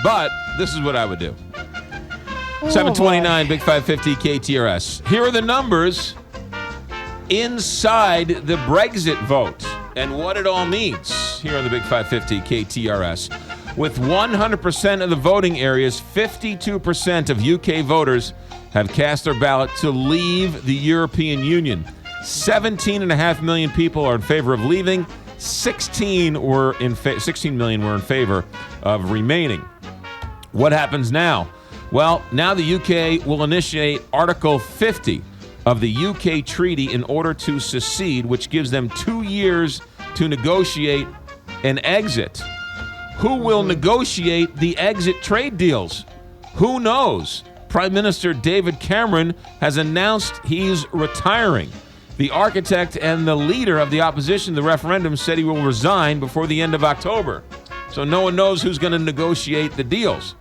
But this is what I would do. 729 Big 550 KTRS. Here are the numbers inside the Brexit vote and what it all means here on the Big 550 KTRS. With 100% of the voting areas, 52% of UK voters have cast their ballot to leave the European Union. 17.5 million people are in favor of leaving. 16 million were in favor of remaining. What happens now? Well, now the UK will initiate Article 50 of the UK treaty in order to secede, which gives them 2 years to negotiate an exit. Who will negotiate the exit trade deals? Who knows? Prime Minister David Cameron has announced he's retiring. The architect and the leader of the opposition to the referendum said he will resign before the end of October. So no one knows who's going to negotiate the deals.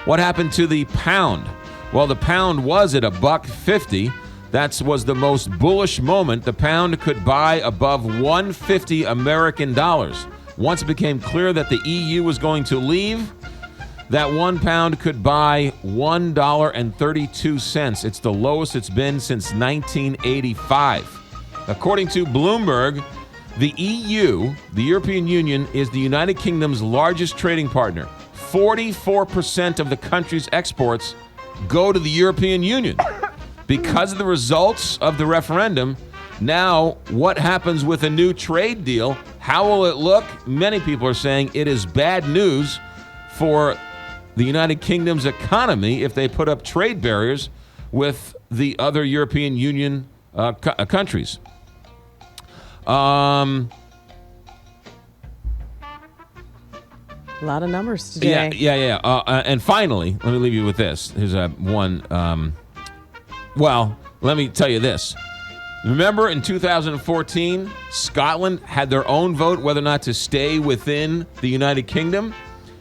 What happened to the pound? Well, the pound was at $1.50. That was the most bullish moment. The pound could buy above 150 American dollars. Once it became clear that the EU was going to leave, that £1 could buy $1.32. It's the lowest it's been since 1985. According to Bloomberg, the EU, the European Union, is the United Kingdom's largest trading partner. 44% of the country's exports go to the European Union. Because of the results of the referendum, now what happens with a new trade deal? How will it look? Many people are saying it is bad news for the United Kingdom's economy if they put up trade barriers with the other European Union countries. A lot of numbers today. Yeah. And finally, let me leave you with this. Here's one. Well, let me tell you this. Remember in 2014, Scotland had their own vote whether or not to stay within the United Kingdom.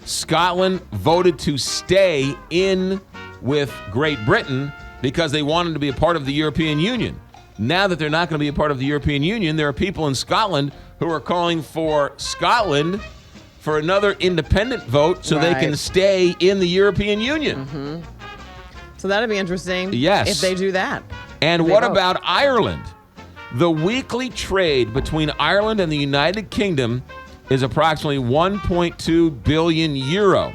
Scotland voted to stay in with Great Britain because they wanted to be a part of the European Union. Now that they're not going to be a part of the European Union, there are people in Scotland who are calling for Scotland for another independent vote so they can stay in the European Union. Mm-hmm. So that'd be interesting. Yes. If they do that. And what about Ireland? The weekly trade between Ireland and the United Kingdom is approximately 1.2 billion euro.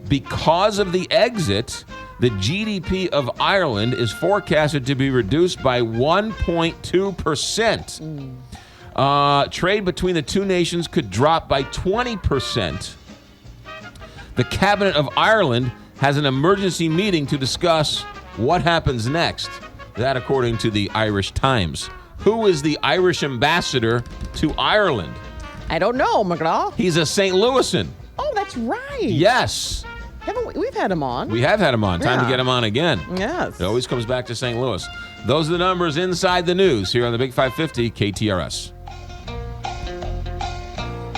Because of the exit, the GDP of Ireland is forecasted to be reduced by 1.2%. Trade between the two nations could drop by 20%. The Cabinet of Ireland has an emergency meeting to discuss what happens next. That according to the Irish Times. Who is the Irish ambassador to Ireland? I don't know, McGraw. He's a St. Louisan. Oh, that's right. Yes. We've had him on. We have had him on. Time to get him on again. Yes. It always comes back to St. Louis. Those are the numbers inside the news here on the Big 550 KTRS.